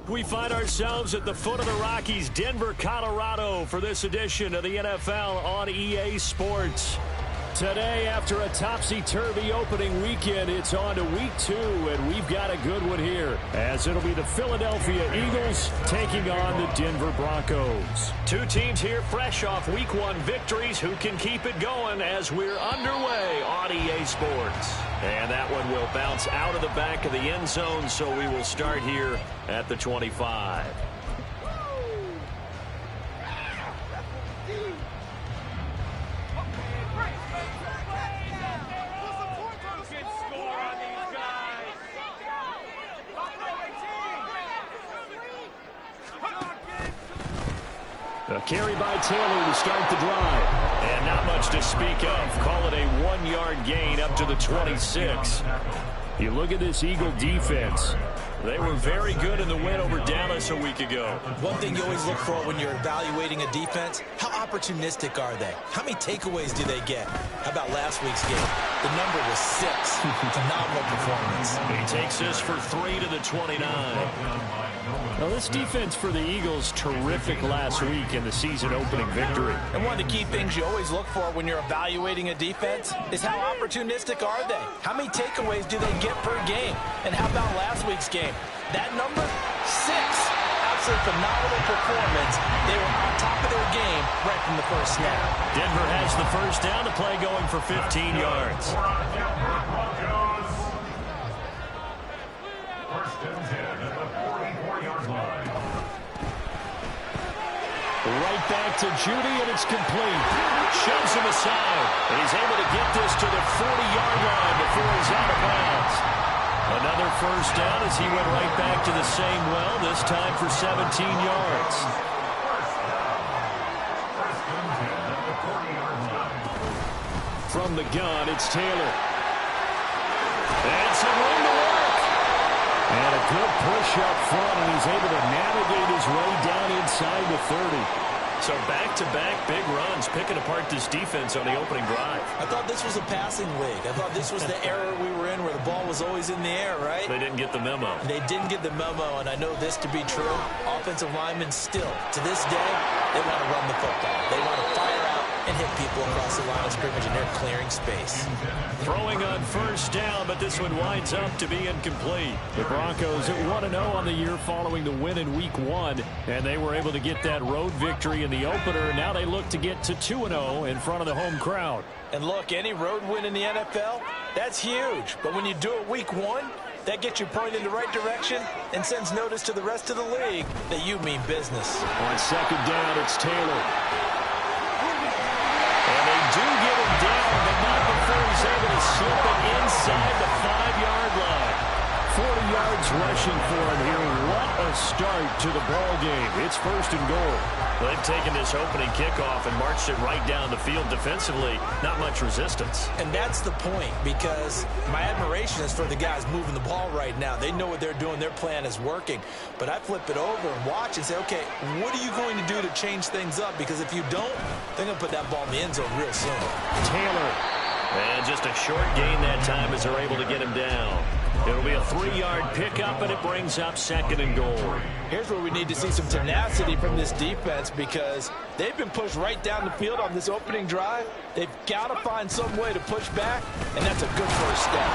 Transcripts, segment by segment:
We find ourselves at the foot of the Rockies, Denver, Colorado, for this edition of the NFL on EA Sports. Today, after a topsy-turvy opening weekend, it's on to week 2, and we've got a good one here, as it'll be the Philadelphia Eagles taking on the Denver Broncos. Two teams here fresh off week 1 victories who can keep it going as we're underway on EA Sports. And that one will bounce out of the back of the end zone, so we will start here at the 25. A carry by Taylor to start the drive. And not much to speak of. Call it a 1-yard gain up to the 26. You look at this Eagle defense. They were very good in the win over Dallas a week ago. One thing you always look for when you're evaluating a defense, how opportunistic are they? How many takeaways do they get? How about last week's game? The number was 6. Phenomenal performance. He takes this for 3 to the 29. Now, this defense for the Eagles, terrific last week in the season-opening victory. And one of the key things you always look for when you're evaluating a defense is how opportunistic are they? How many takeaways do they get per game? And how about last week's game? That number, 6. Absolutely phenomenal performance. They were on top of their game right from the first snap. Denver has the first down to play, going for 15 yards. Right back to Judy, and it's complete. Shoves him aside, and he's able to get this to the 40-yard line before he's out of bounds. Another first down as he went right back to the same well, this time for 17 yards. From the gun, it's Taylor. And some room to work. And a good push up front, and he's able to navigate his way down inside the 30. So back-to-back big runs, picking apart this defense on the opening drive. I thought this was a passing league. I thought this was the era we were in where the ball was always in the air, right? They didn't get the memo. They didn't get the memo, and I know this to be true. Offensive linemen still, to this day, they want to run the football. They want to fire out and hit people across the line of scrimmage, and they're clearing space. Throwing on first down, but this one winds up to be incomplete. The Broncos at 1-0 on the year following the win in week 1, and they were able to get that road victory in the opener. Now they look to get to 2-0 in front of the home crowd. And look, any road win in the NFL, that's huge. But when you do it week 1, that gets you pointed in the right direction and sends notice to the rest of the league that you mean business. On second down, it's Taylor. And they do get him down, but not before he's able to slip it inside the 5-yard line. 40 yards rushing for him here. What a start to the ball game. It's first and goal. Well, they've taken this opening kickoff and marched it right down the field defensively. Not much resistance. And that's the point, because my admiration is for the guys moving the ball right now. They know what they're doing. Their plan is working. But I flip it over and watch and say, okay, what are you going to do to change things up? Because if you don't, they're going to put that ball in the end zone real soon. Taylor. And just a short gain that time as they're able to get him down. It'll be a 3-yard pickup, and it brings up second and goal. Here's where we need to see some tenacity from this defense, because they've been pushed right down the field on this opening drive. They've got to find some way to push back, and that's a good first step.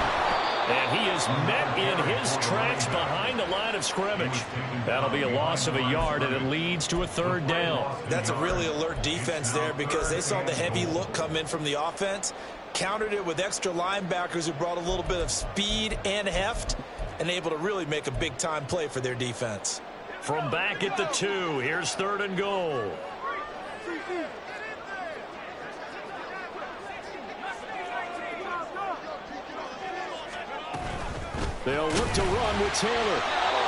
And he is met in his tracks behind the line of scrimmage. That'll be a loss of a yard, and it leads to a third down. That's a really alert defense there, because they saw the heavy look come in from the offense, countered it with extra linebackers who brought a little bit of speed and heft, and able to really make a big-time play for their defense. From back at the 2, here's third and goal. They'll look to run with Taylor.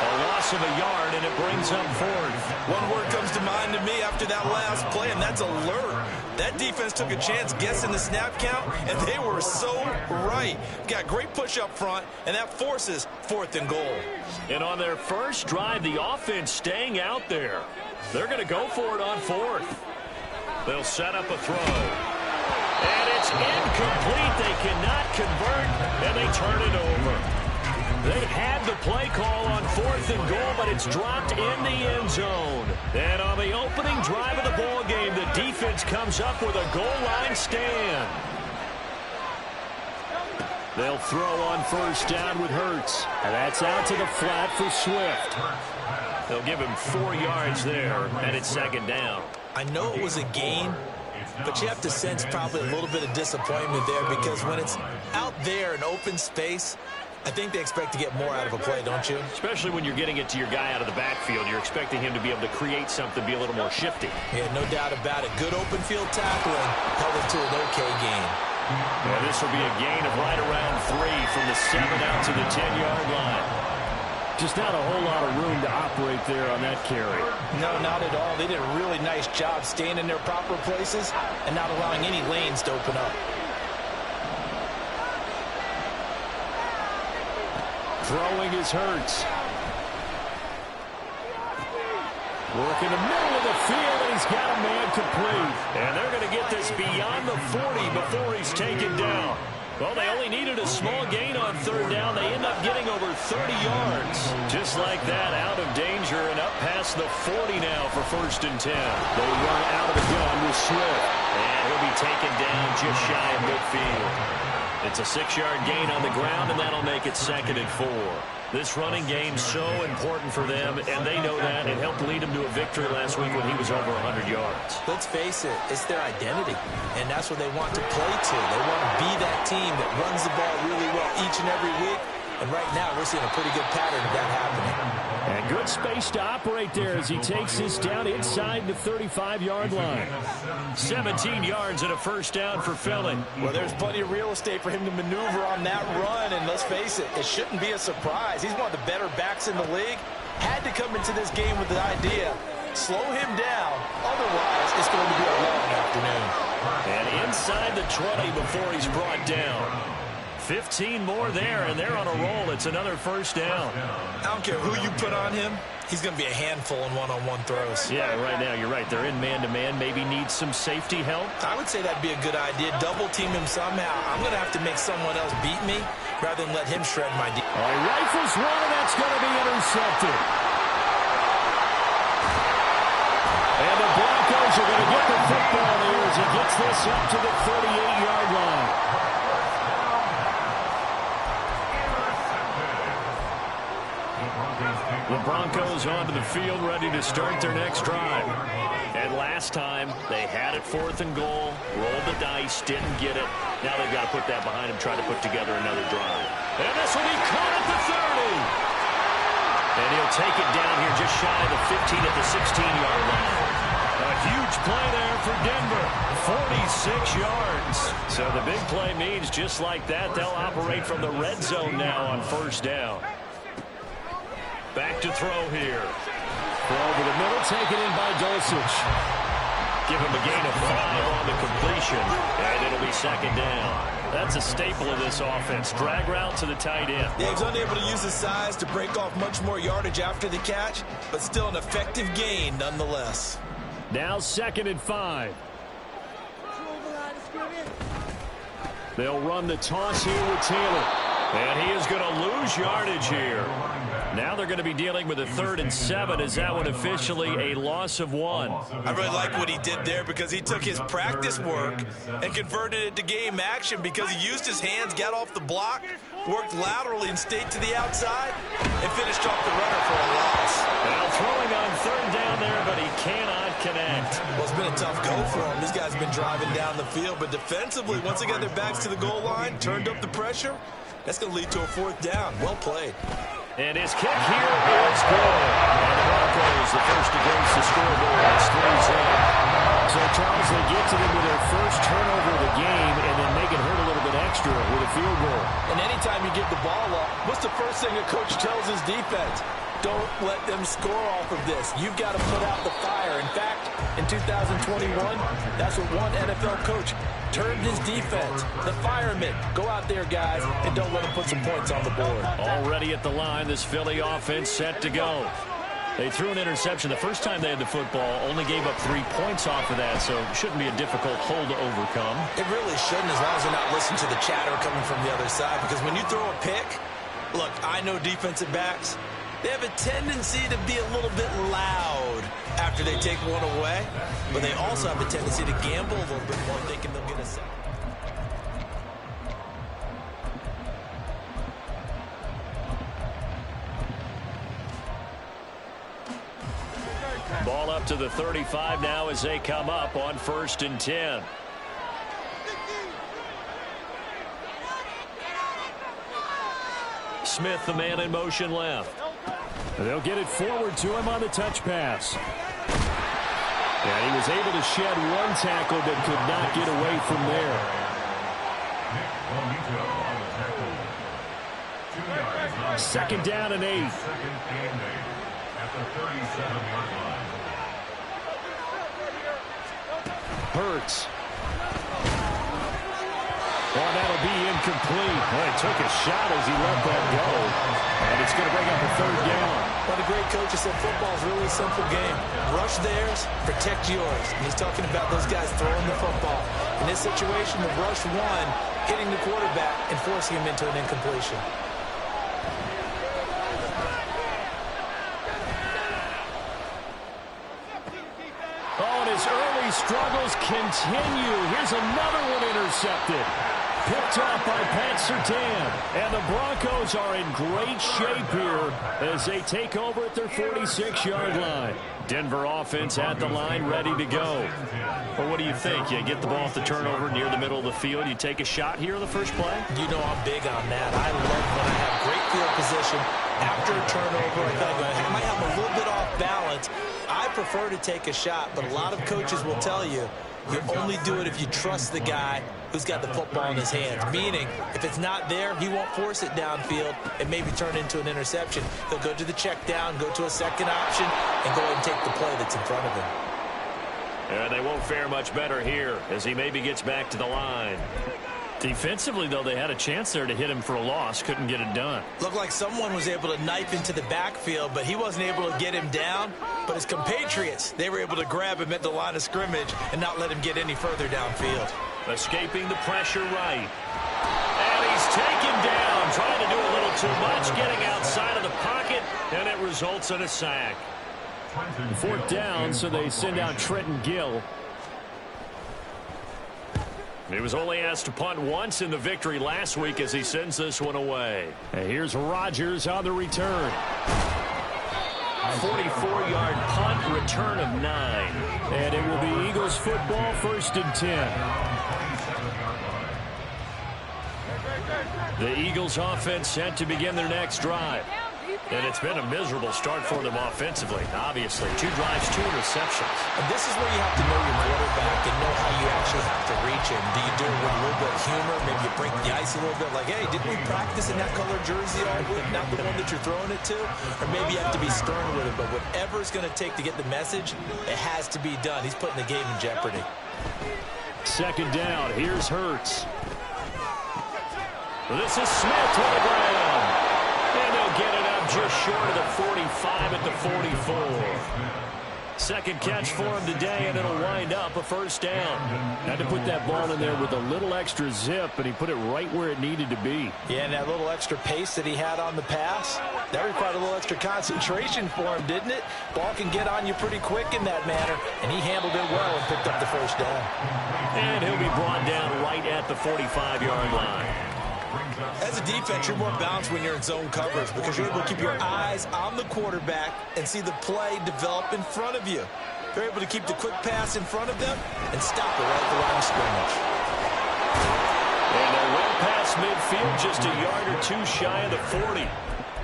A loss of a yard, and it brings up fourth. One word comes to mind to me after that last play, and that's alert. That defense took a chance guessing the snap count, and they were so right. Got great push up front, and that forces fourth and goal. And on their first drive, the offense staying out there. They're going to go for it on fourth. They'll set up a throw. And it's incomplete. They cannot convert, and they turn it over. They had the play call on 4th and goal, but it's dropped in the end zone. And on the opening drive of the ball game, the defense comes up with a goal line stand. They'll throw on first down with Hurts. And that's out to the flat for Swift. They'll give him 4 yards there, and it's 2nd down. I know it was a gain, but you have to sense probably a little bit of disappointment there because when it's out there in open space, I think they expect to get more out of a play, don't you? Especially when you're getting it to your guy out of the backfield. You're expecting him to be able to create something, be a little more shifty. Yeah, no doubt about it. Good open field tackling held it to an okay gain. Well, this will be a gain of right around 3 from the 7 out to the 10-yard line. Just not a whole lot of room to operate there on that carry. No, not at all. They did a really nice job staying in their proper places and not allowing any lanes to open up. Throwing is Hurts. Working the middle of the field, and he's got a man complete. And they're going to get this beyond the 40 before he's taken down. Well, they only needed a small gain on 3rd down. They end up getting over 30 yards. Just like that, out of danger and up past the 40 now for 1st and 10. They run out of the gun with Swift. And he'll be taken down just shy of midfield. It's a 6-yard gain on the ground, and that'll make it 2nd and 4. This running game's so important for them, and they know that. It helped lead them to a victory last week when he was over 100 yards. Let's face it, it's their identity, and that's what they want to play to. They want to be that team that runs the ball really well each and every week, and right now we're seeing a pretty good pattern of that happening. And good space to operate there as he takes this down inside the 35-yard line. 17 yards and a 1st down for Philly. Well, there's plenty of real estate for him to maneuver on that run, and let's face it, it shouldn't be a surprise. He's one of the better backs in the league. Had to come into this game with the idea, slow him down, otherwise it's going to be a long afternoon. And inside the 20 before he's brought down. 15 more there, and they're on a roll. It's another 1st down. I don't care who you put on him. He's going to be a handful in one-on-one throws. Yeah, right now you're right. They're in man-to-man. Maybe need some safety help. I would say that'd be a good idea. Double-team him somehow. I'm going to have to make someone else beat me rather than let him shred my D. All right, rifles one, and that's going to be intercepted. And the Broncos are going to get the football here as he gets this up to the 38-yard line. The Broncos onto the field, ready to start their next drive. And last time, they had it 4th and goal, rolled the dice, didn't get it. Now they've got to put that behind them, try to put together another drive. And this will be caught at the 30. And he'll take it down here just shy of the 15 at the 16-yard line. A huge play there for Denver, 46 yards. So the big play means just like that, they'll operate from the red zone now on 1st down. Back to throw here. Throw over the middle, taken in by Dulcich. Give him a gain of 5 on the completion, and it'll be 2nd down. That's a staple of this offense. Drag route to the tight end. Yeah, he was unable to use his size to break off much more yardage after the catch, but still an effective gain nonetheless. Now 2nd and 5. They'll run the toss here with Taylor. And he is going to lose yardage here. Now they're going to be dealing with a 3rd and 7. Is that one officially a loss of 1? I really like what he did there because he took his practice work and converted it to game action because he used his hands, got off the block, worked laterally and stayed to the outside, and finished off the runner for a loss. Now throwing on 3rd down there, but he cannot connect. Well, it's been a tough go for him. These guys have been driving down the field, but defensively, once they got their backs to the goal line, turned up the pressure, that's going to lead to a 4th down. Well played. And his kick here is good. And the Broncos, the first to grace the scoreboard. It's 3-0. So, Charles, they get to them with their first turnover of the game and then make it hurt a little bit extra with a field goal. And anytime you give the ball up, what's the first thing a coach tells his defense? Don't let them score off of this. You've got to put out the fire. In fact, in 2021, that's what one NFL coach termed his defense. The firemen. Go out there, guys, and don't let them put some points on the board. Already at the line, this Philly offense set to go. They threw an interception the first time they had the football, only gave up 3 points off of that, so it shouldn't be a difficult hole to overcome. It really shouldn't, as long as they're not listening to the chatter coming from the other side, because when you throw a pick, Look, I know defensive backs, they have a tendency to be a little bit loud after they take one away, but they also have a tendency to gamble a little bit more thinking they'll get a sack. Ball up to the 35 now as they come up on 1st and 10. Smith, the man in motion left. They'll get it forward to him on the touch pass. And he was able to shed one tackle but could not get away from there. 2nd down and 8. Hurts. Oh, that'll be incomplete. Well, he took a shot as he let that go. And it's going to bring up a 3rd down. One of the great coaches said football is really a simple game. Rush theirs, protect yours. And he's talking about those guys throwing the football. In this situation, the rush one, hitting the quarterback and forcing him into an incompletion. Oh, and his early struggles continue. Here's another one intercepted. Picked off by Pat Surtain. And the Broncos are in great shape here as they take over at their 46-yard line. Denver offense at the line, ready to go. Well, what do you think? You get the ball off the turnover near the middle of the field. You take a shot here on the first play? You know I'm big on that. I love when I have great field position. After a turnover, I might have a little bit off balance. I prefer to take a shot, but a lot of coaches will tell you, you only do it if you trust the guy who's got the football in his hands. Meaning, if it's not there, he won't force it downfield and maybe turn into an interception. He'll go to the check down, go to a second option, and go ahead and take the play that's in front of him. And they won't fare much better here as he maybe gets back to the line. Defensively, though, they had a chance there to hit him for a loss. Couldn't get it done. Looked like someone was able to knife into the backfield, but he wasn't able to get him down. But his compatriots, they were able to grab him at the line of scrimmage and not let him get any further downfield. Escaping the pressure right. And he's taken down, trying to do a little too much, getting outside of the pocket, and it results in a sack. 4th down, so they send out Trenton Gill. He was only asked to punt once in the victory last week as he sends this one away. And here's Rodgers on the return. 44-yard punt, return of 9. And it will be Eagles football, 1st and 10. The Eagles offense set to begin their next drive. And it's been a miserable start for them offensively, obviously. 2 drives, 2 interceptions. And this is where you have to know your quarterback and know how you actually have to reach him. Do you do it with a little bit of humor? Maybe you break the ice a little bit like, hey, didn't we practice in that color jersey all week? Not the one that you're throwing it to? Or maybe you have to be stern with it. But whatever it's going to take to get the message, it has to be done. He's putting the game in jeopardy. 2nd down. Here's Hurts. This is Smith to the ground. And they'll get it up just short of the 45 at the 44. 2nd catch for him today, and it'll wind up a 1st down. Had to put that ball in there with a little extra zip, and he put it right where it needed to be. Yeah, and that little extra pace that he had on the pass, that required a little extra concentration for him, didn't it? Ball can get on you pretty quick in that manner, and he handled it well and picked up the 1st down. And he'll be brought down right at the 45-yard line. As a defense, you're more balanced when you're in zone coverage because you're able to keep your eyes on the quarterback and see the play develop in front of you. You're able to keep the quick pass in front of them and stop it right at the line of scrimmage. And they're well past midfield, just a yard or 2 shy of the 40.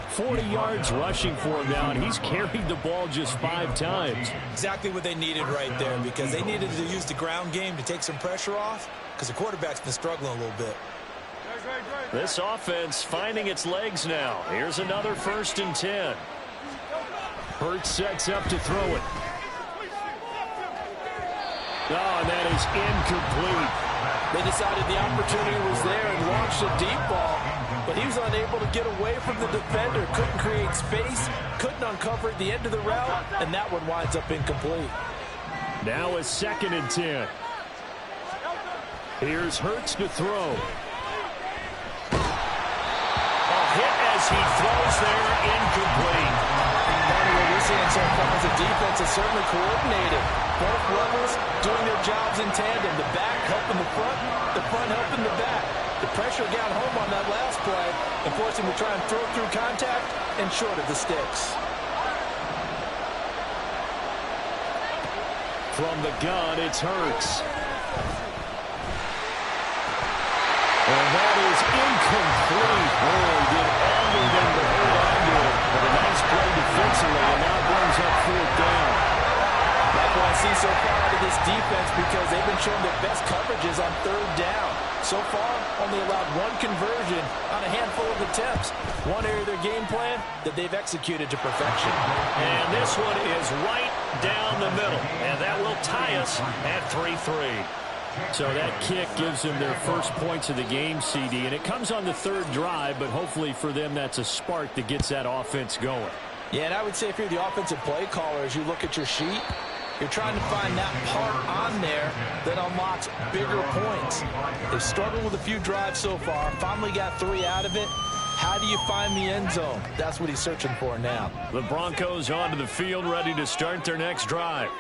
40 yards rushing for him now, and he's carried the ball just 5 times. Exactly what they needed right there because they needed to use the ground game to take some pressure off because the quarterback's been struggling a little bit. This offense finding its legs now. Here's another 1st and 10. Hurts sets up to throw it. Oh, and that is incomplete. They decided the opportunity was there and launched a deep ball, but he was unable to get away from the defender. Couldn't create space, couldn't uncover the end of the route, and that one winds up incomplete. Now a 2nd and 10. Here's Hurts to throw. Hit as as he throws there, incomplete. What we're seeing so far as the defense is certainly coordinated. Both levels doing their jobs in tandem. The back helping the front helping the back. The pressure got home on that last play and forced him to try and throw through contact and short of the sticks. From the gun, it's Hurts. And that is incomplete. Oh, he did everything to hold on to it. But a nice play defensively, and now brings up 4th down. That's what I see so far out of this defense, because they've been showing their best coverages on 3rd down. So far, only allowed 1 conversion on a handful of attempts. One area of their game plan that they've executed to perfection. And this one is right down the middle. And that will tie us at 3-3. So that kick gives them their first points of the game, CD. And it comes on the 3rd drive, but hopefully for them that's a spark that gets that offense going. Yeah, and I would say if you're the offensive play caller, as you look at your sheet, you're trying to find that part on there that unlocks bigger points. They've struggled with a few drives so far, finally got 3 out of it. How do you find the end zone? That's what he's searching for now. The Broncos onto the field, ready to start their next drive.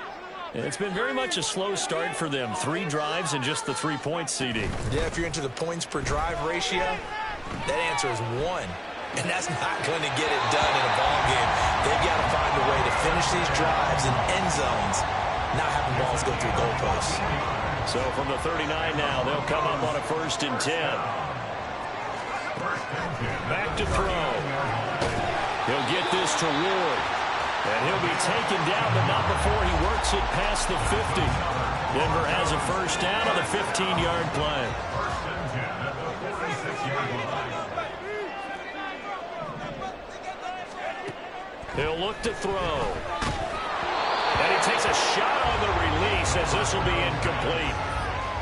And it's been very much a slow start for them. 3 drives and just the 3 points, CD. Yeah, if you're into the points per drive ratio, that answer is 1. And that's not going to get it done in a ball game. They've got to find a way to finish these drives in end zones, not having balls go through goalposts. So from the 39 now, they'll come up on a 1st and 10. Back to throw. He'll get this to Ward. And he'll be taken down, but not before he works it past the 50. Denver has a 1st down on the 15-yard play. He'll look to throw. And he takes a shot on the release as this will be incomplete.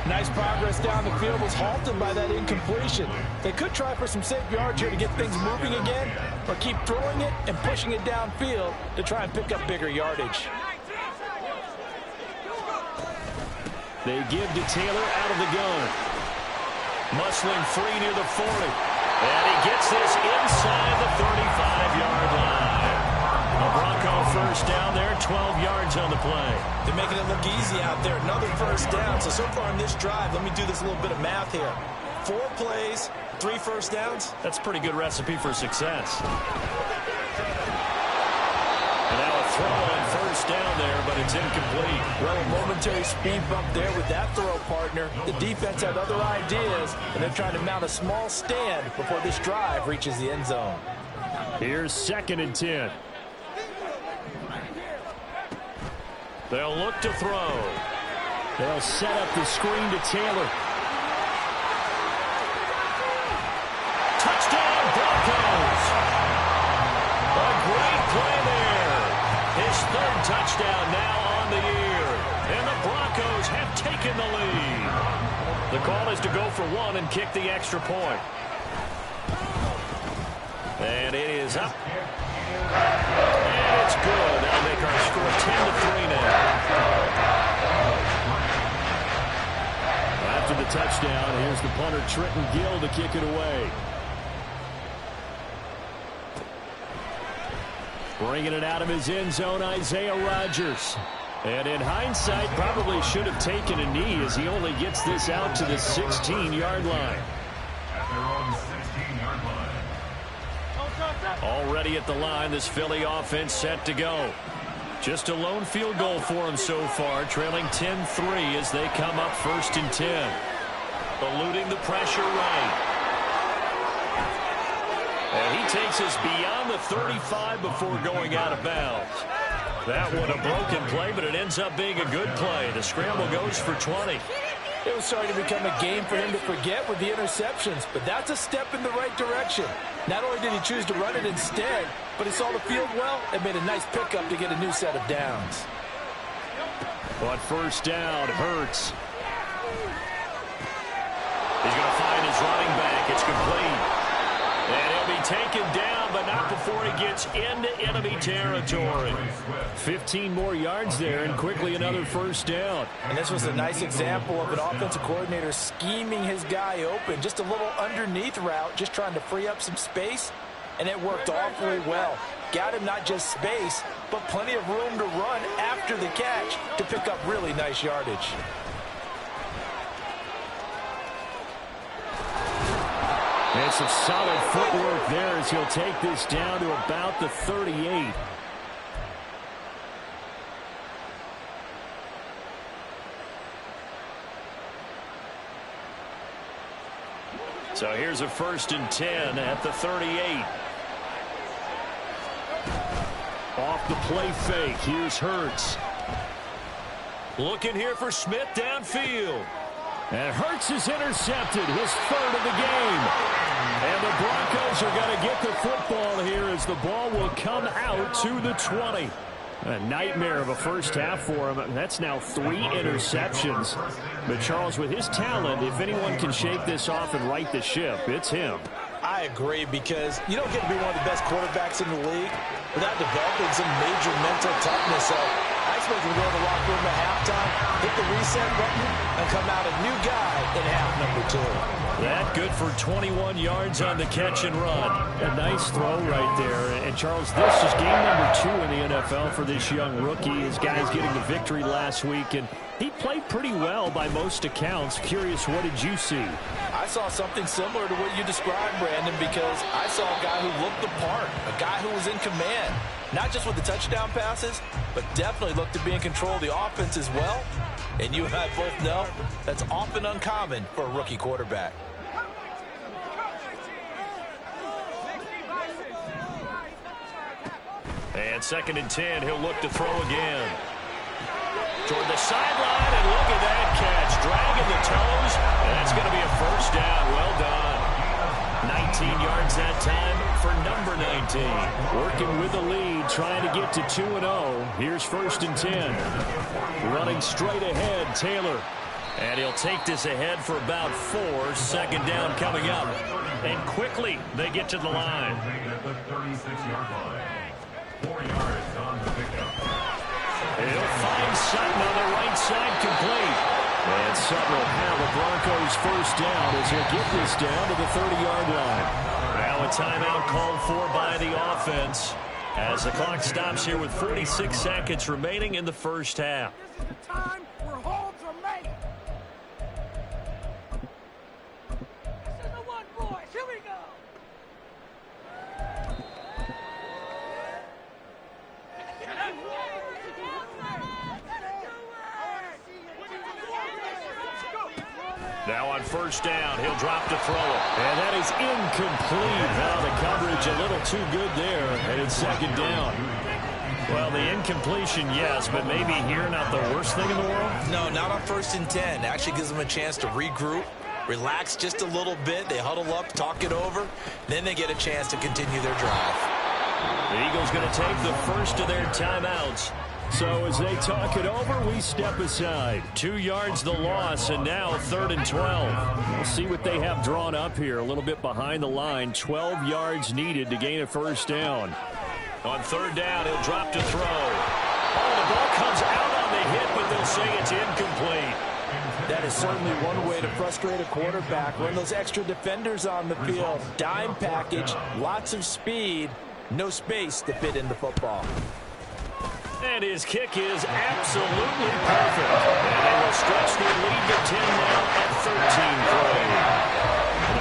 Nice progress down the field, was halted by that incompletion. They could try for some safe yards here to get things moving again, or keep throwing it and pushing it downfield to try and pick up bigger yardage. They give to Taylor out of the gun. Muscling free near the 40. And he gets this inside the 35-yard line. A Bronco 1st down there, 12 yards on the play. They're making it look easy out there. Another 1st down. So far in this drive, let me do this little bit of math here. 4 plays, 3 1st downs. That's a pretty good recipe for success. And now a throw on 1st down there, but it's incomplete. Well, a momentary speed bump there with that throw, partner. The defense had other ideas, and they're trying to mount a small stand before this drive reaches the end zone. Here's 2nd and 10. They'll look to throw. They'll set up the screen to Taylor. Touchdown, Broncos! A great play there. His 3rd touchdown now on the year. And the Broncos have taken the lead. The call is to go for 1 and kick the extra point. And it is up. And it's good. That'll make our score 10-3 now. After the touchdown, here's the punter Trenton Gill to kick it away. Bringing it out of his end zone, Isaiah Rodgers. And in hindsight, probably should have taken a knee as he only gets this out to the 16-yard line. Already at the line, this Philly offense set to go. Just a lone field goal for him so far, trailing 10-3 as they come up 1st and 10. Eluding the pressure right. And he takes us beyond the 35 before going out of bounds. That one a broken play, but it ends up being a good play. The scramble goes for 20. It was starting to become a game for him to forget with the interceptions, but that's a step in the right direction. Not only did he choose to run it instead, but he saw the field well and made a nice pickup to get a new set of downs. On 1st down, Hurts. He's going to find his running back. It's complete. And he'll be taken down, but not before he gets into enemy territory. 15 more yards there, and quickly another 1st down. And this was a nice example of an offensive coordinator scheming his guy open. Just a little underneath route, just trying to free up some space. and it worked awfully well. Got him not just space, but plenty of room to run after the catch to pick up really nice yardage. And some solid footwork there as he'll take this down to about the 38. So here's a 1st and 10 at the 38. Off the play fake. Here's Hurts. Looking here for Smith downfield. And Hurts is intercepted, his 3rd of the game. And the Broncos are going to get the football here as the ball will come out to the 20. A nightmare of a first half for him. That's now 3 interceptions. But Charles, with his talent, if anyone can shake this off and right the ship, it's him. I agree, because you don't get to be one of the best quarterbacks in the league without developing some major mental toughness. So I expect him to go in the locker room at halftime, hit the reset button, and come out a new guy in half number 2. That good for 21 yards on the catch and run. A nice throw right there. And Charles, this is game number 2 in the NFL for this young rookie. His guys getting the victory last week, and he played pretty well by most accounts. Curious, what did you see? I saw something similar to what you described, Brandon, because I saw a guy who looked the part, a guy who was in command, not just with the touchdown passes, but definitely looked to be in control of the offense as well. And you and I both know that's often uncommon for a rookie quarterback. And 2nd and 10, he'll look to throw again. Toward the sideline, and look at that catch. Dragging the toes, and that's going to be a 1st down. Well done. 19 yards that time for number 19. Working with the lead, trying to get to 2-0. Here's 1st and 10. Running straight ahead, Taylor. And he'll take this ahead for about 4. 2nd down coming up. And quickly, they get to the line. 36-yard line. 4 yards on the pickup. He'll find Sutton on the right side, complete. And Sutton will have the Broncos 1st down as he'll get this down to the 30-yard line. Now a timeout called for by the offense as the clock stops here with 46 seconds remaining in the first half. This is the time where holds are made. This is the one, boys. Here we go. Now on 1st down, he'll drop to throw it. And that is incomplete. Now the coverage a little too good there, and it's 2nd down. Well, the incompletion, yes, but maybe here not the worst thing in the world? No, not on 1st and 10. Actually gives them a chance to regroup, relax just a little bit. They huddle up, talk it over. Then they get a chance to continue their drive. The Eagles going to take the 1st of their timeouts. So as they talk it over, we step aside. 2 yards the loss, and now 3rd and 12. We'll see what they have drawn up here. A little bit behind the line. 12 yards needed to gain a 1st down. On 3rd down, he'll drop to throw. Oh, the ball comes out on the hit, but they'll say it's incomplete. That is certainly one way to frustrate a quarterback. Run those extra defenders on the field. Dime package, lots of speed, no space to fit in the football. And his kick is absolutely perfect. And they will stretch their lead to 10 now at 13 play.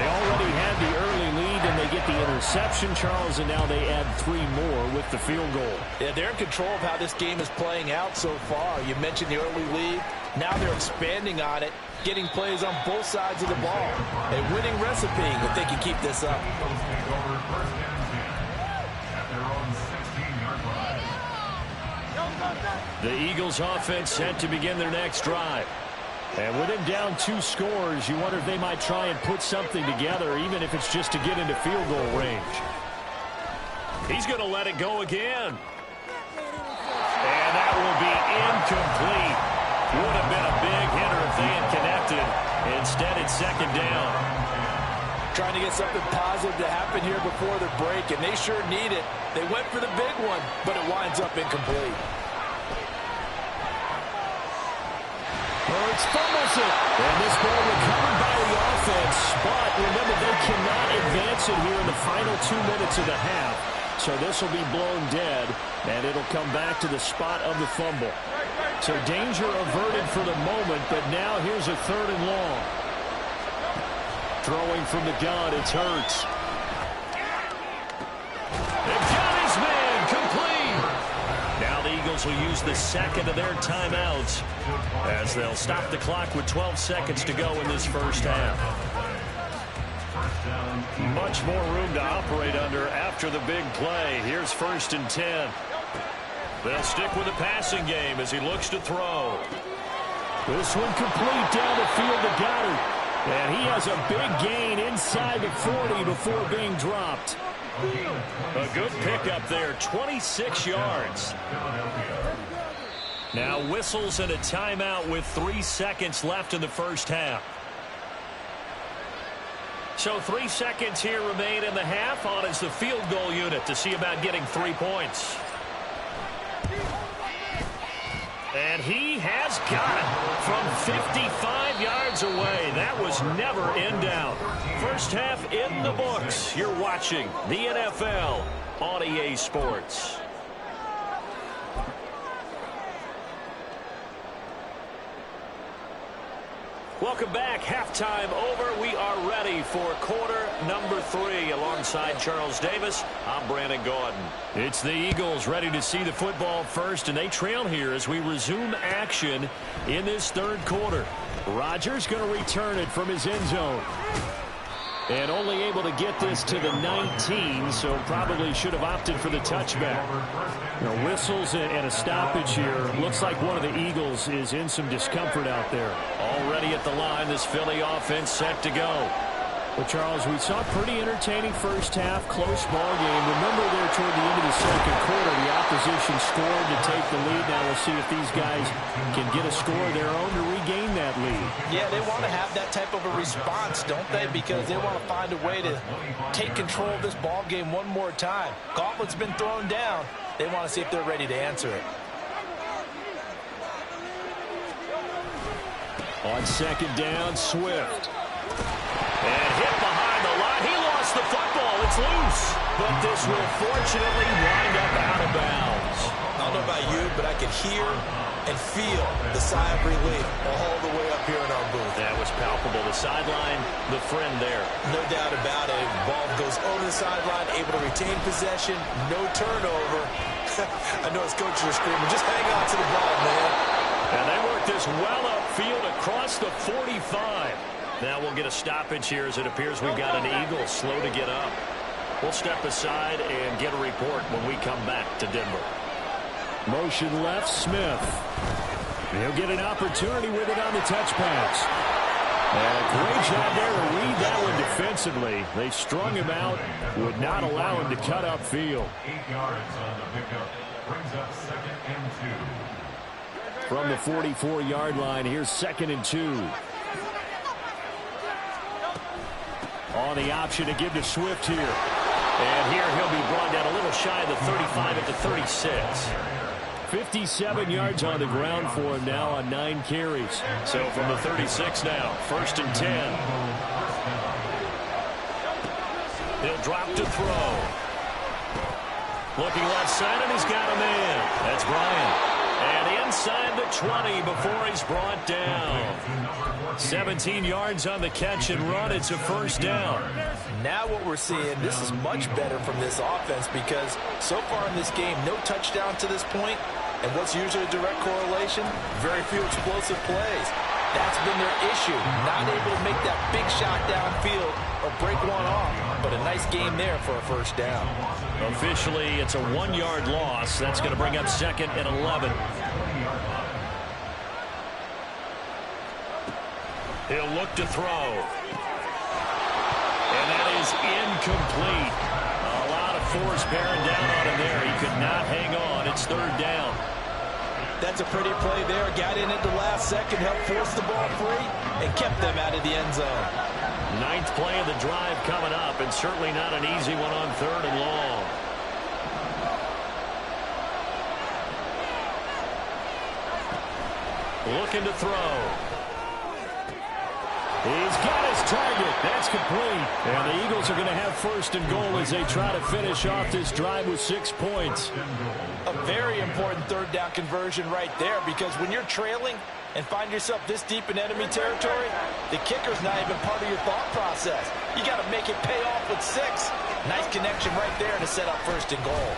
They already had the early lead, and they get the interception, Charles, and now they add 3 more with the field goal. Yeah, they're in control of how this game is playing out so far. You mentioned the early lead. Now they're expanding on it, getting plays on both sides of the ball. A winning recipe if they can keep this up. The Eagles offense set to begin their next drive. And with him down 2 scores, you wonder if they might try and put something together, even if it's just to get into field goal range. He's going to let it go again. And that will be incomplete. Would have been a big hitter if they had connected. Instead, it's 2nd down. Trying to get something positive to happen here before the break, and they sure need it. They went for the big one, but it winds up incomplete. Hurts fumbles it. And this ball recovered by the offense. offense, but remember, they cannot advance it here in the final 2 minutes of the half. So this will be blown dead, and it'll come back to the spot of the fumble. So danger averted for the moment, but now here's a 3rd and long. Throwing from the gun, it's Hurts. They've got his man, complete. Now the Eagles will use the second of their timeouts as they'll stop the clock with 12 seconds to go in this first half. Much more room to operate under after the big play. Here's 1st and 10. They'll stick with the passing game as he looks to throw. This one complete down the field to Goddard. And he has a big gain inside the 40 before being dropped. A good pickup there, 26 yards. Now whistles and a timeout with 3 seconds left in the first half. So 3 seconds here remain in the half. On is the field goal unit to see about getting 3 points. And he has got it from 55 yards away. That was never in doubt. First half in the books. You're watching the NFL on EA Sports. Welcome back. Halftime over. We are ready for quarter number 3. Alongside Charles Davis, I'm Brandon Gaudin. It's the Eagles ready to see the football first, and they trail here as we resume action in this 3rd quarter. Rodgers going to return it from his end zone. And only able to get this to the 19, so probably should have opted for the touchback. Whistles and a stoppage here. Looks like one of the Eagles is in some discomfort out there. Already at the line, this Philly offense set to go. Well, Charles, we saw a pretty entertaining first half, close ball game. Remember there toward the end of the 2nd quarter, the opposition scored to take the lead. Now we'll see if these guys can get a score of their own to regain that lead. Yeah, they want to have that type of a response, don't they? Because they want to find a way to take control of this ball game one more time. Gauntlet's been thrown down. They want to see if they're ready to answer it. On 2nd down, Swift. And hit behind the line. He lost the football. It's loose. But this will fortunately wind up out of bounds. I don't know about you, but I could hear and feel the sigh of relief all the way up here in our booth. That was palpable. The sideline, the friend there. No doubt about it. Ball goes over the sideline, able to retain possession, no turnover. I know his coaches are screaming, just hang on to the ball, man. And they work this well upfield across the 45. Now we'll get a stoppage here as it appears we've got an Eagle slow to get up. We'll step aside and get a report when we come back to Denver. Motion left, Smith. He'll get an opportunity with it on the touch pass. And a great job there to read that one defensively. They strung him out, would not allow him to cut upfield. 8 yards on the pickup. Brings up 2nd and 2. From the 44-yard line, here's 2nd and 2. On the option to give to Swift here. And here he'll be brought down a little shy of the 35 at the 36. 57 yards on the ground for him now on 9 carries. So from the 36 now, 1st and 10. He'll drop to throw. Looking left side, and he's got a man. That's Bryant. And inside the 20 before he's brought down. 17 yards on the catch and run. It's a 1st down. Now what we're seeing, this is much better from this offense because so far in this game, no touchdown to this point. And what's usually a direct correlation? Very few explosive plays. That's been their issue. Not able to make that big shot downfield or break one off. But a nice game there for a 1st down. Officially, it's a 1-yard loss. That's going to bring up 2nd and 11. He'll look to throw. And that is incomplete. A lot of force bearing down on him there. He could not hang on. It's 3rd down. That's a pretty play there. Got in at the last second, helped force the ball free, and kept them out of the end zone. 9th play of the drive coming up, and certainly not an easy one on 3rd and long. Looking to throw. He's got his target. That's complete. And the Eagles are going to have first and goal as they try to finish off this drive with 6 points. A very important third down conversion right there, because when you're trailing and find yourself this deep in enemy territory, the kicker's not even part of your thought process. You got to make it pay off with 6. Nice connection right there to set up first and goal.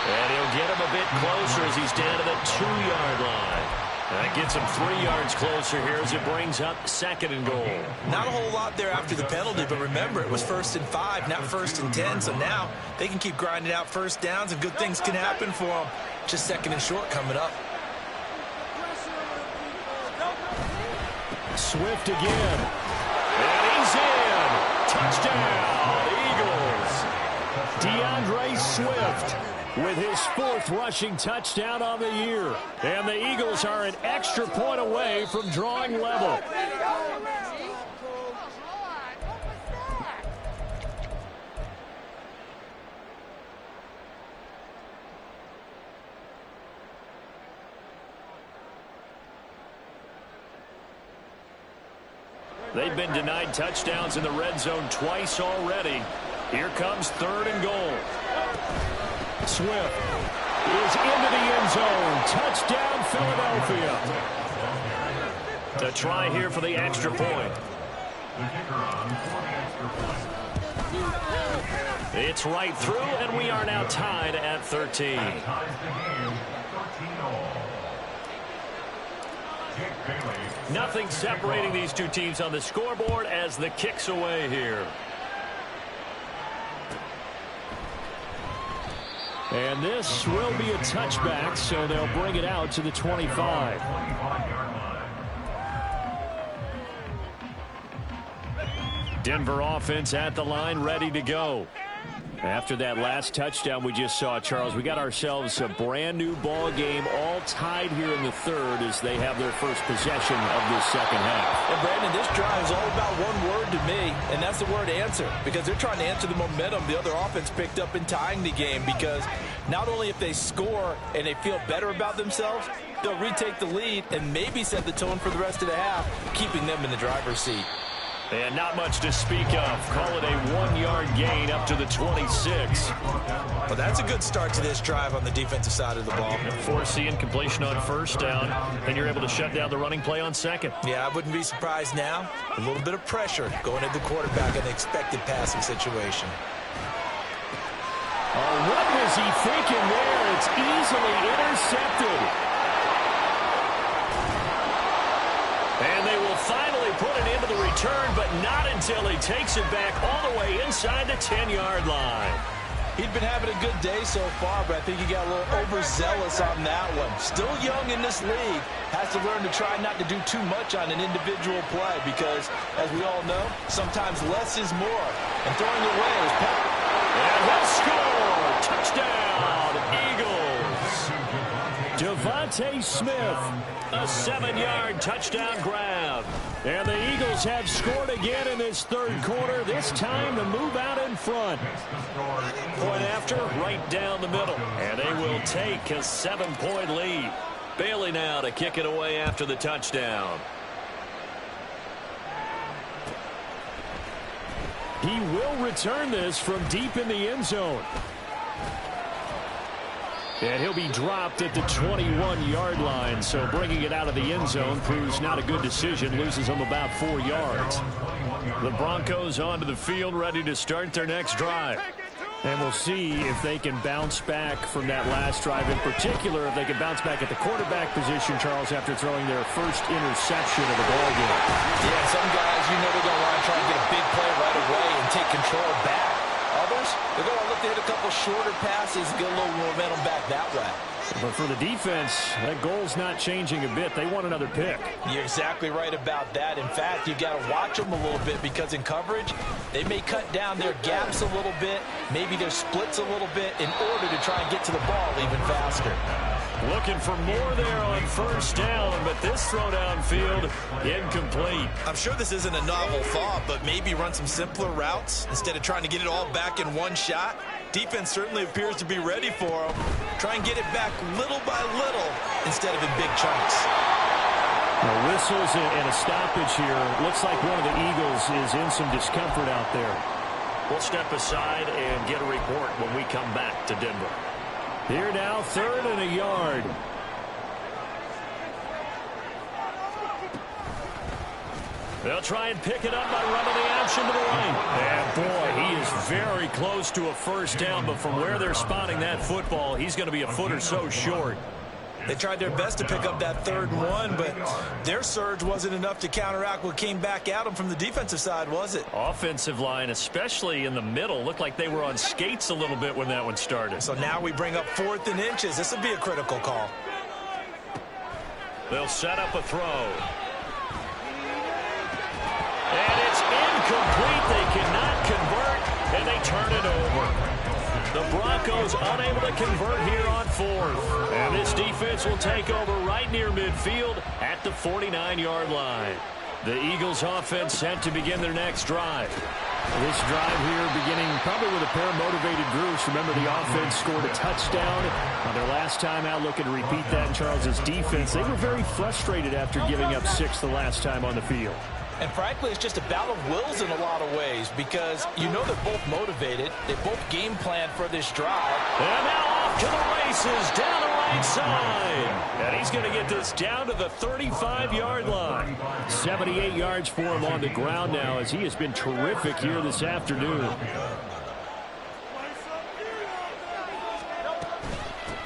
And he'll get him a bit closer as he's down to the 2-yard line. That gets him 3 yards closer here as it brings up second and goal. Not a whole lot there after the penalty, but remember, it was 1st and 5, not 1st and 10. So now they can keep grinding out first downs, and good things can happen for them. Just second and short coming up. Swift again. And he's in. Touchdown, Eagles. DeAndre Swift with his 4th rushing touchdown on the year. And the Eagles are an extra point away from drawing level. They've been denied touchdowns in the red zone twice already. Here comes 3rd and goal. Swift is into the end zone. Touchdown, Philadelphia. To try here for the extra point. It's right through, and we are now tied at 13. Nothing separating these two teams on the scoreboard as the kick's away here. And this will be a touchback, so they'll bring it out to the 25. Denver offense at the line, ready to go. After that last touchdown we just saw, Charles, we got ourselves a brand new ball game, all tied here in the 3rd as they have their first possession of this second half. And Brandon, this drive is all about one word to me, and that's the word answer, because they're trying to answer the momentum the other offense picked up in tying the game, because not only if they score and they feel better about themselves, they'll retake the lead and maybe set the tone for the rest of the half, keeping them in the driver's seat. And not much to speak of. Call it a 1-yard gain up to the 26. Well, that's a good start to this drive on the defensive side of the ball. Forcing completion on first down, and you're able to shut down the running play on second. Yeah, I wouldn't be surprised now. A little bit of pressure going at the quarterback in the expected passing situation. Oh, what was he thinking there? It's easily intercepted. And they will finally put it into the return, but not until he takes it back all the way inside the 10-yard line. He'd been having a good day so far, but I think he got a little overzealous on that one. Still young in this league. Has to learn to try not to do too much on an individual play because, as we all know, sometimes less is more. And throwing away is pepper. And he'll score! Touchdown, Eagles! Devontae Smith, a 7-yard touchdown grab. And the Eagles have scored again in this 3rd quarter, this time to move out in front. Point after, right down the middle. And they will take a 7-point lead. Bailey now to kick it away after the touchdown. He will return this from deep in the end zone. And he'll be dropped at the 21-yard line, so bringing it out of the end zone proves not a good decision, loses him about 4 yards. The Broncos onto the field, ready to start their next drive. And we'll see if they can bounce back from that last drive, in particular if they can bounce back at the quarterback position, Charles, after throwing their first interception of the ballgame. Yeah, some guys, you know they're going to want to try and get a big play right away and take control back. Others, they're going to look to hit a couple shorter passes and get a little momentum back that way. But for the defense, that goal's not changing a bit. They want another pick. You're exactly right about that. In fact, you've got to watch them a little bit because in coverage, they may cut down their gaps a little bit, maybe their splits a little bit in order to try and get to the ball even faster. Looking for more there on first down, but this throw downfield incomplete. I'm sure this isn't a novel thought, but maybe run some simpler routes instead of trying to get it all back in one shot. Defense certainly appears to be ready for them. Try and get it back little by little instead of in big chunks. Well, whistles and a stoppage here. Looks like one of the Eagles is in some discomfort out there. We'll step aside and get a report when we come back to Denver. Here now, 3rd and a yard. They'll try and pick it up by running the option to the right. And boy, he is very close to a first down, but from where they're spotting that football, he's going to be a foot or so short. They tried their best to pick up that 3rd and 1, but their surge wasn't enough to counteract what came back at them from the defensive side, was it? Offensive line, especially in the middle, looked like they were on skates a little bit when that one started. So now we bring up 4th and inches. This would be a critical call. They'll set up a throw. And it's incomplete. They cannot convert, and they turn it over. The Broncos unable to convert here on 4th. And this defense will take over right near midfield at the 49-yard line. The Eagles offense set to begin their next drive. This drive here beginning probably with a pair of motivated groups. Remember, the offense scored a touchdown on their last time out. Looking to repeat that in Charles' defense. They were very frustrated after giving up 6 the last time on the field. And frankly, it's just a battle of wills in a lot of ways because you know they're both motivated. They both game plan for this drive. And now off to the races down the right side. And he's going to get this down to the 35-yard line. 78 yards for him on the ground now as he has been terrific here this afternoon.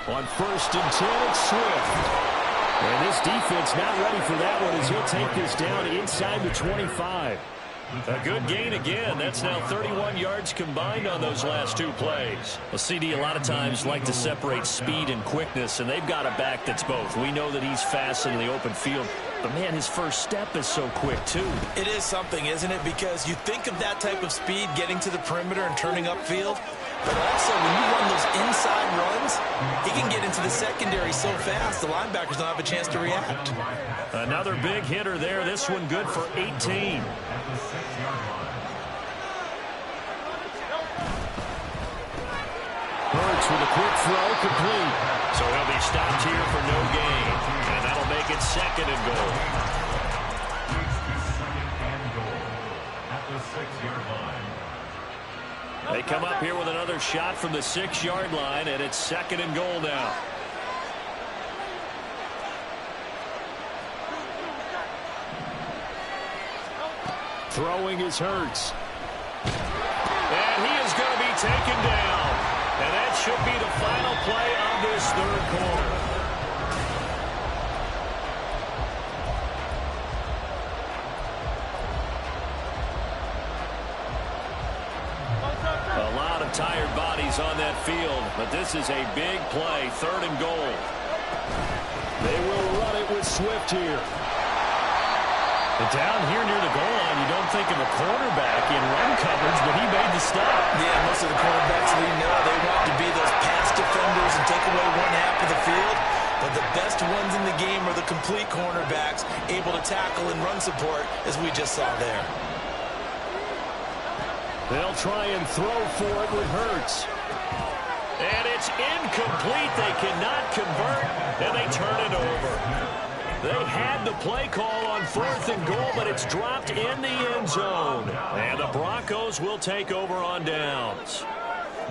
On 1st and 10, it's Swift. And this defense not ready for that one as he'll take this down inside the 25. A good gain again. That's now 31 yards combined on those last 2 plays. Well, CD a lot of times like to separate speed and quickness, and they've got a back that's both. We know that he's fast in the open field, but, man, his first step is so quick, too. It is something, isn't it? Because you think of that type of speed getting to the perimeter and turning upfield, but also when you run those inside runs, he can get into the secondary so fast the linebackers don't have a chance to react. Another big hitter there. This one good for 18. Hurts with a quick throw, complete. So he'll be stopped here for no gain. And that'll make it 2nd and goal. At the 6-yard line. They come up here with another shot from the 6-yard line, and it's 2nd and goal now. Throwing is Hurts. And he is going to be taken down. And that should be the final play of this 3rd quarter. A lot of tired bodies on that field, but this is a big play, 3rd and goal. They will run it with Swift here. And down here near the goal line, you don't think of a cornerback in run coverage, but he made the stop. Yeah, most of the cornerbacks we know, they want to be those pass defenders and take away one half of the field. But the best ones in the game are the complete cornerbacks, able to tackle and run support, as we just saw there. They'll try and throw for it with Hurts. And it's incomplete. They cannot convert, and they turn it over. They had the play call on 4th and goal, but it's dropped in the end zone. And the Broncos will take over on downs.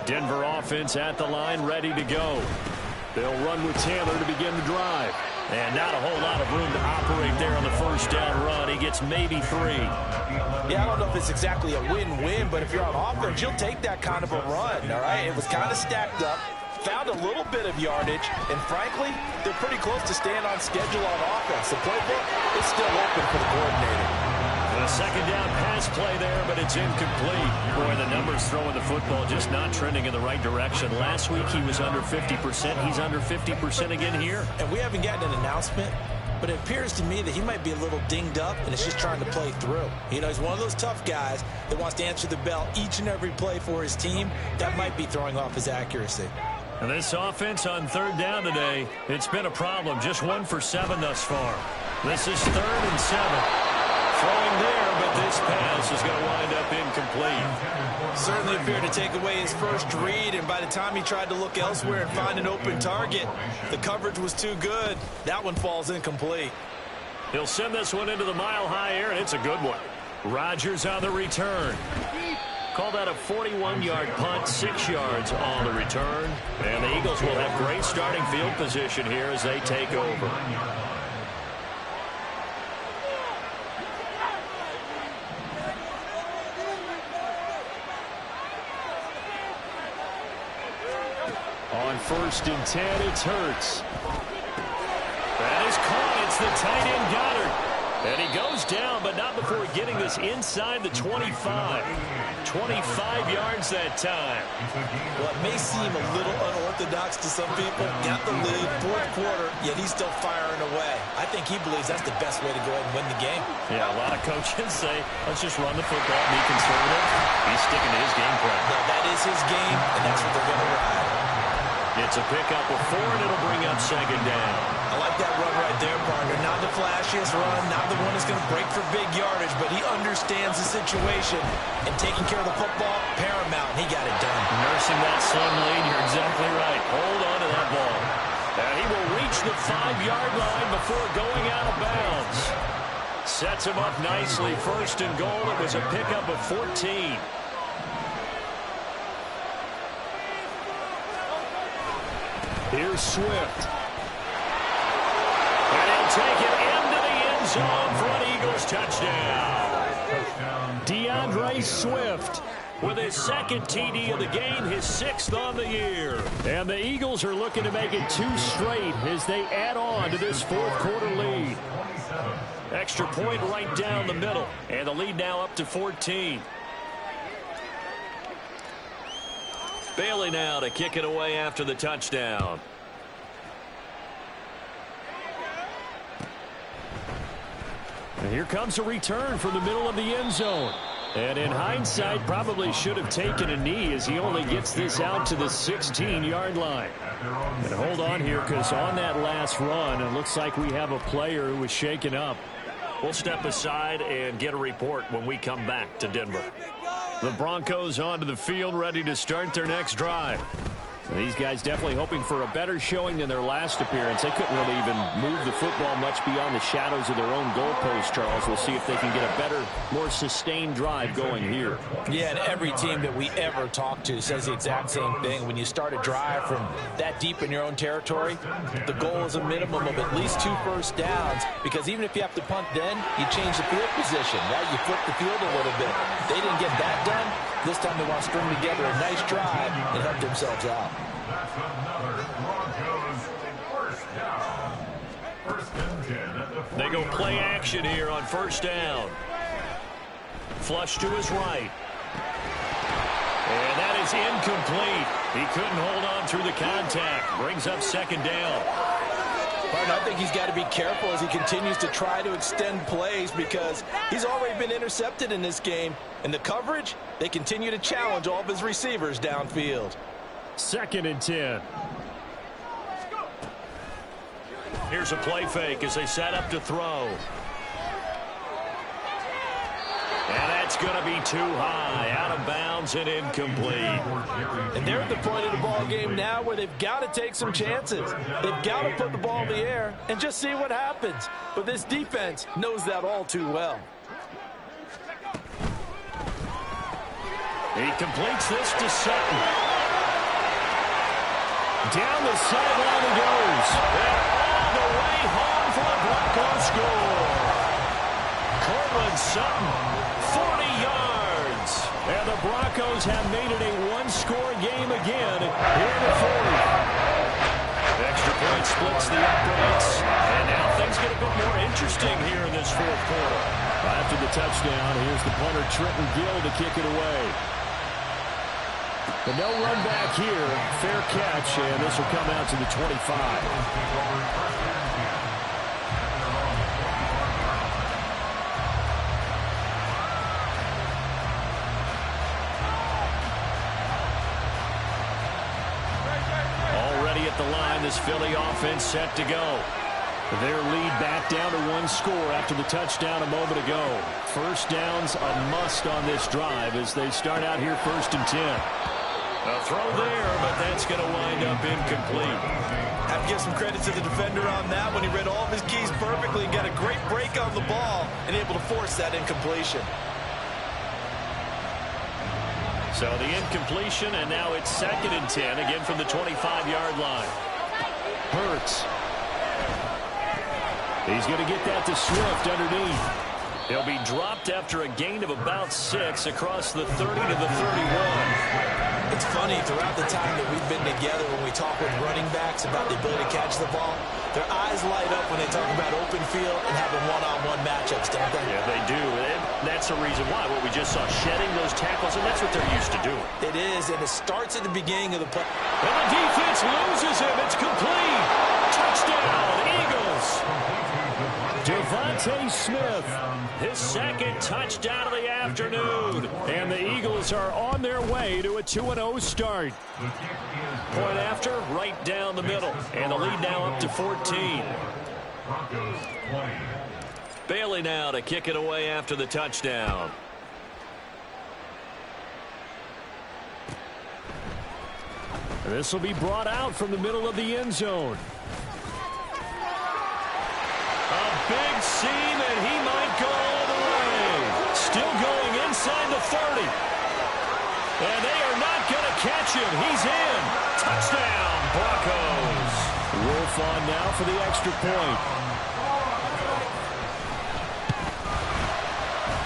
Denver offense at the line, ready to go. They'll run with Taylor to begin the drive. And not a whole lot of room to operate there on the first down run. He gets maybe 3. Yeah, I don't know if it's exactly a win-win, but if you're on offense, you'll take that kind of a run, all right? It was kind of stacked up. Found a little bit of yardage, and frankly, they're pretty close to staying on schedule on offense. The playbook is still open for the coordinator. A 2nd down pass play there, but it's incomplete. Boy, the numbers throwing the football just not trending in the right direction. Last week he was under 50%. He's under 50% again here. And we haven't gotten an announcement, but it appears to me that he might be a little dinged up and is just trying to play through. You know, he's one of those tough guys that wants to answer the bell each and every play for his team. That might be throwing off his accuracy. And this offense on 3rd down today, it's been a problem. Just 1 for 7 thus far. This is 3rd and 7. Throwing there, but this pass is going to wind up incomplete. Certainly appeared to take away his first read, and by the time he tried to look elsewhere and find an open target, the coverage was too good. That one falls incomplete. He'll send this one into the mile-high air, and it's a good one. Rodgers on the return. Call that a 41-yard punt, 6 yards on the return. And the Eagles will have great starting field position here as they take over. On 1st and 10, it's Hurts. That is caught. It's the tight end Goddard. And he goes down, but not before getting this inside the 25. 25 yards that time. Well, it may seem a little unorthodox to some people. Got the lead, 4th quarter, yet he's still firing away. I think he believes that's the best way to go ahead and win the game. Yeah, a lot of coaches say, let's just run the football, be conservative. He's sticking to his game plan. No, that is his game, and that's what they're going to ride. It's a pickup of 4, and it'll bring up 2nd down. I like that run right there, partner. Not the flashiest run, not the one that's going to break for big yardage, but he understands the situation, and taking care of the football, paramount, and he got it done. Nursing that slim lead, you're exactly right. Hold on to that ball. And he will reach the 5-yard line before going out of bounds. Sets him up nicely. 1st and goal. It was a pickup of 14. Here's Swift. And he'll take it into the end zone for an Eagles touchdown. DeAndre Swift with his 2nd TD of the game, his 6th on the year. And the Eagles are looking to make it 2 straight as they add on to this 4th quarter lead. Extra point right down the middle. And the lead now up to 14. Bailey now to kick it away after the touchdown. And here comes a return from the middle of the end zone. And in hindsight, probably should have taken a knee as he only gets this out to the 16-yard line. And hold on here, because on that last run, it looks like we have a player who was shaken up. We'll step aside and get a report when we come back to Denver. The Broncos onto the field, ready to start their next drive. And these guys definitely hoping for a better showing than their last appearance. They couldn't really even move the football much beyond the shadows of their own goalpost, Charles. We'll see if they can get a better, more sustained drive going here. Yeah, and every team that we ever talk to says the exact same thing. When you start a drive from that deep in your own territory, the goal is a minimum of at least 2 first downs, because even if you have to punt then, you change the field position, right? You flip the field a little bit. They didn't get that done. This time they want to string together a nice drive and help themselves out. That's another Broncos 1st down. 1st and 10 at the 40. They go play action here on 1st down. Flush to his right. And that is incomplete. He couldn't hold on through the contact. Brings up 2nd down. I think he's got to be careful as he continues to try to extend plays, because he's already been intercepted in this game. And the coverage, they continue to challenge all of his receivers downfield. 2nd and 10. Here's a play fake as they set up to throw. And that's going to be too high, out of bounds and incomplete. And they're at the point of the ball game now where they've got to take some chances. They've got to put the ball in the air and just see what happens. But this defense knows that all too well. He completes this to Sutton. Down the sideline he goes. And all the way home for the Broncos score. Courtland Sutton, 40 yards. And the Broncos have made it a one-score game again here in the 4th. Extra point splits the uprights. And now things get a bit more interesting here in this 4th quarter. After the touchdown, here's the punter Trenton Gill to kick it away. But no run back here. Fair catch, and this will come out to the 25. Already at the line, this Philly offense set to go. Their lead back down to 1 score after the touchdown a moment ago. 1st down's a must on this drive as they start out here 1st and 10. A throw there, but that's going to wind up incomplete. After to give some credit to the defender on that when he read all of his keys perfectly and got a great break on the ball and able to force that incompletion. So the incompletion, and now it's 2nd and 10, again from the 25-yard line. Hurts. He's going to get that to Swift underneath. He'll be dropped after a gain of about 6 across the 30 to the 31. It's funny, throughout the time that we've been together, when we talk with running backs about the ability to catch the ball, their eyes light up when they talk about open field and having one-on-one matchups, don't they? Yeah, they do. And that's the reason why. What we just saw, shedding those tackles, and that's what they're used to doing. It is, and it starts at the beginning of the play. And the defense loses him. It's complete. Touchdown, Eagles. Devontae Smith, his 2nd touchdown of the afternoon. And the Eagles are on their way to a 2-0 start. Point after, right down the middle. And the lead now up to 14. Bailey now to kick it away after the touchdown. This will be brought out from the middle of the end zone. A big seam, and he might go all the way. Still going inside the 30. And they are not going to catch him. He's in. Touchdown, Broncos. Wolf on now for the extra point.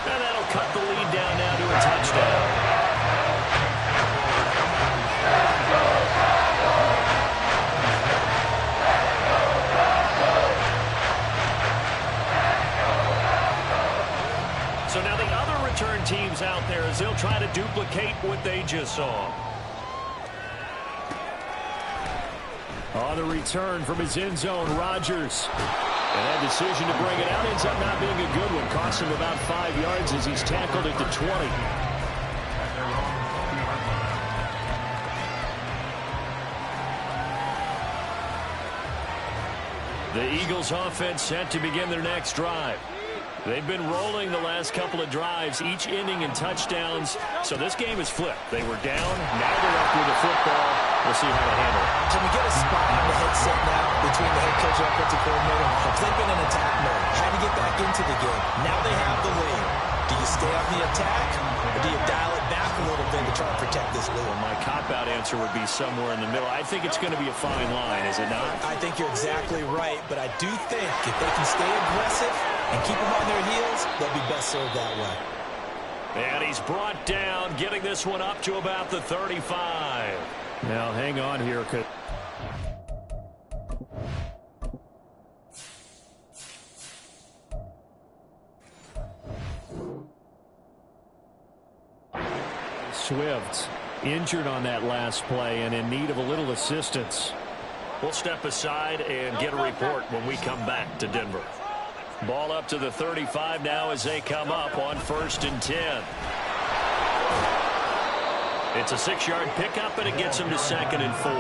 And that'll cut the lead down now to a touchdown. So now the other return teams out there as they'll try to duplicate what they just saw. On the return from his end zone, Rodgers. And that decision to bring it out ends up not being a good one. Cost him about 5 yards as he's tackled at the 20. The Eagles offense set to begin their next drive. They've been rolling the last couple of drives, each ending in touchdowns. So this game is flipped. They were down, now they're up with the football. We'll see how they handle it. Can we get a spot on the headset now between the head coach and offensive coordinator? Because they've been in attack mode, trying to get back into the game. Now they have the lead. Do you stay on the attack, or do you dial it back a little bit to try and protect this lead? Well, my cop-out answer would be somewhere in the middle. I think it's going to be a fine line, is it not? I think you're exactly right, but I do think if they can stay aggressive and keep them on their heels, they'll be best served that way. And he's brought down, getting this one up to about the 35. Now, hang on here. Swift injured on that last play and in need of a little assistance. We'll step aside and get a report when we come back to Denver. Ball up to the 35 now as they come up on 1st and 10. It's a 6-yard pickup, and it gets him to 2nd and 4.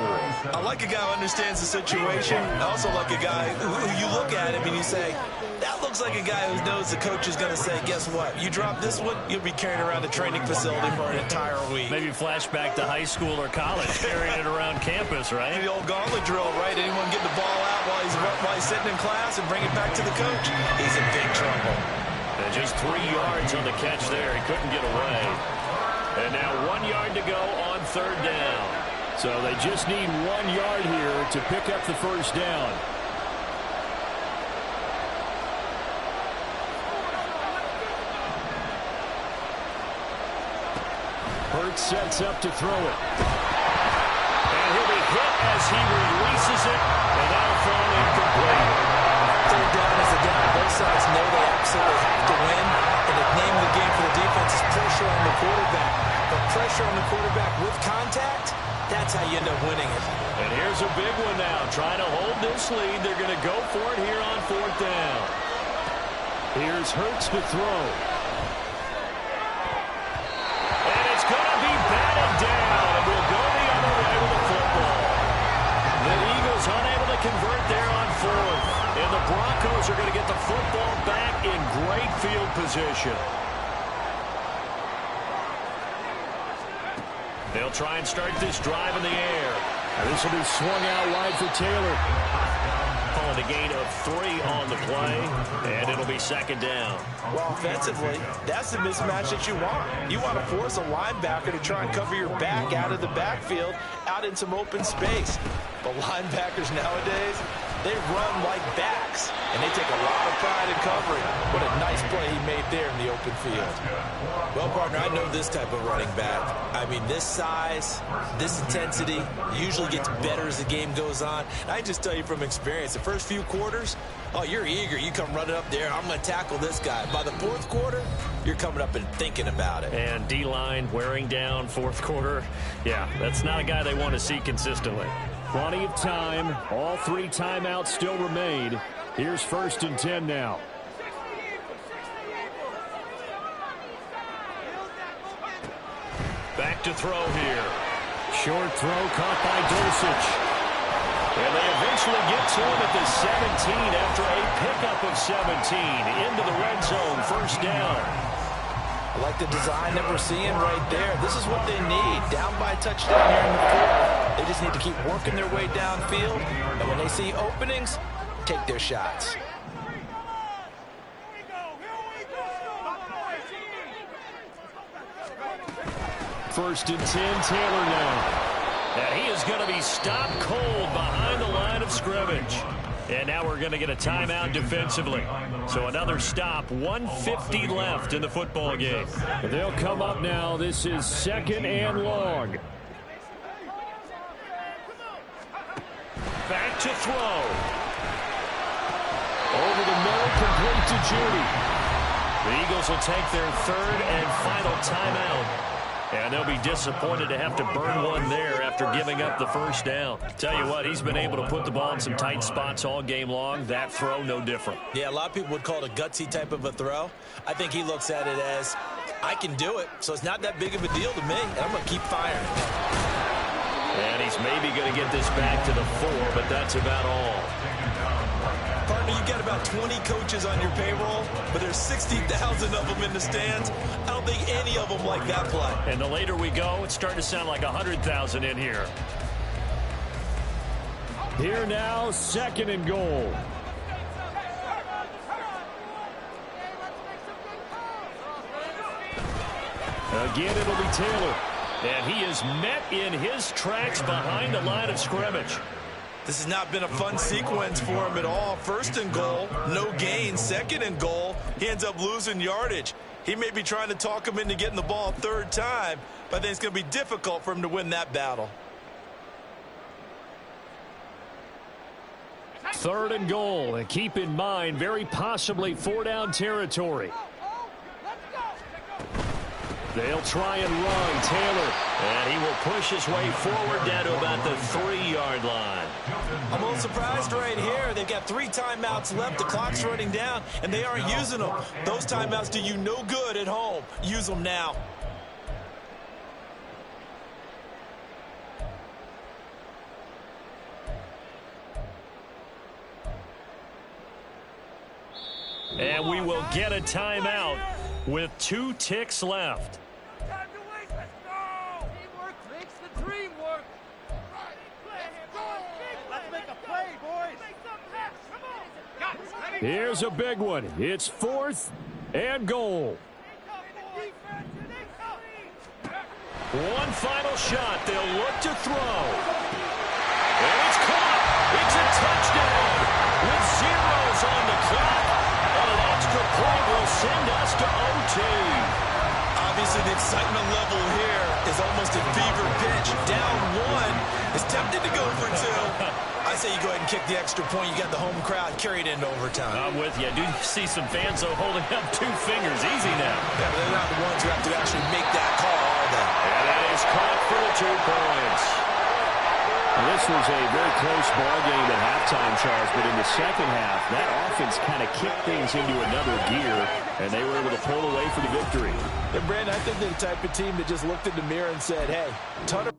I like a guy who understands the situation. I also like a guy who you look at him and you say, that looks like a guy who knows the coach is going to say, guess what? You drop this one, you'll be carrying around the training facility for an entire week. Maybe flashback to high school or college, carrying it around campus, right? The old gauntlet drill, right? Anyone get the ball out while he's sitting in class and bring it back to the coach? He's in big trouble. And just 3 yards on the catch there. He couldn't get away. And now 1 yard to go on 3rd down. So they just need 1 yard here to pick up the 1st down. Hurts sets up to throw it. And he'll be hit as he releases it. And that'll fall incomplete. 3rd down is a down. Both sides know they absolutely have to win. And the name of the game for the defense is pressure on the quarterback. But pressure on the quarterback with contact, that's how you end up winning it. And here's a big one now. Trying to hold this lead. They're going to go for it here on 4th down. Here's Hurts to throw. And it's going to be batted down. And we'll go the other way with the football. The Eagles unable to convert there on 4th. And the Broncos are going to get the football back in great field position. They'll try and start this drive in the air. This will be swung out wide for Taylor. Calling a gain of 3 on the play, and it'll be second down. Well, offensively, that's the mismatch that you want. You want to force a linebacker to try and cover your back out of the backfield, out in some open space. But linebackers nowadays, they run like backs, and they take a lot of pride in covering. What a nice play he made there in the open field. Well, partner, I know this type of running back. I mean, this size, this intensity usually gets better as the game goes on. And I just tell you from experience, the first few quarters, oh, you're eager. You come running up there, I'm going to tackle this guy. By the fourth quarter, you're coming up and thinking about it. And D-line wearing down fourth quarter. Yeah, that's not a guy they want to see consistently. Plenty of time. All 3 timeouts still remain. Here's 1st and 10 now. Back to throw here. Short throw caught by Dulcich. And they eventually get to him at the 17 after a pickup of 17 into the red zone. 1st down. I like the design that we're seeing right there. This is what they need. Down by a touchdown here in the 4th. They just need to keep working their way downfield. And when they see openings, take their shots. First and 10, Taylor now. And he is going to be stopped cold behind the line of scrimmage. And now we're going to get a timeout defensively. So another stop, 1:50 left in the football game. They'll come up now. This is 2nd and long. Back to throw. Over the middle, complete to Judy. The Eagles will take their 3rd and final timeout. And they'll be disappointed to have to burn one there after giving up the 1st down. Tell you what, he's been able to put the ball in some tight spots all game long. That throw, no different. Yeah, a lot of people would call it a gutsy type of a throw. I think he looks at it as, I can do it, so it's not that big of a deal to me, and I'm going to keep firing. And he's maybe going to get this back to the 4, but that's about all. Partner, you've got about 20 coaches on your payroll, but there's 60,000 of them in the stands. I don't think any of them like that play. And the later we go, it's starting to sound like 100,000 in here. Here now, 2nd and goal. Again, it'll be Taylor. And he is met in his tracks behind the line of scrimmage. This has not been a fun sequence for him at all. 1st and goal, no gain. 2nd and goal, he ends up losing yardage. He may be trying to talk him into getting the ball 3rd time, but I think it's going to be difficult for him to win that battle. 3rd and goal. And keep in mind, very possibly 4-down territory. They'll try and run. Taylor. And he will push his way forward down to about the 3-yard line. I'm a little surprised right here. They've got 3 timeouts left. The clock's running down, and they aren't using them. Those timeouts do you no good at home. Use them now. And we will get a timeout with 2 ticks left. Time to waste. Let's go. Teamwork makes the dream work. Let's make a play, boys. Come on. Here's a big one. It's 4th and goal. One final shot. They'll look to throw. And it's caught. It's a touchdown with zeros on the clock. And an extra point will send us to OT. Obviously, the excitement level here is almost at fever pitch. Down 1 is tempted to go for 2. I say you go ahead and kick the extra point. You got the home crowd carried into overtime. I'm with you. I do see some fans, though, holding up 2 fingers. Easy now. Yeah, but they're not the ones who have to actually make that call, are they? And that is caught for the 2 points. This was a very close ball game at halftime, Charles, but in the second half, that offense kind of kicked things into another gear, and they were able to pull away for the victory. And Brandon, I think they're the type of team that just looked in the mirror and said, hey, ton of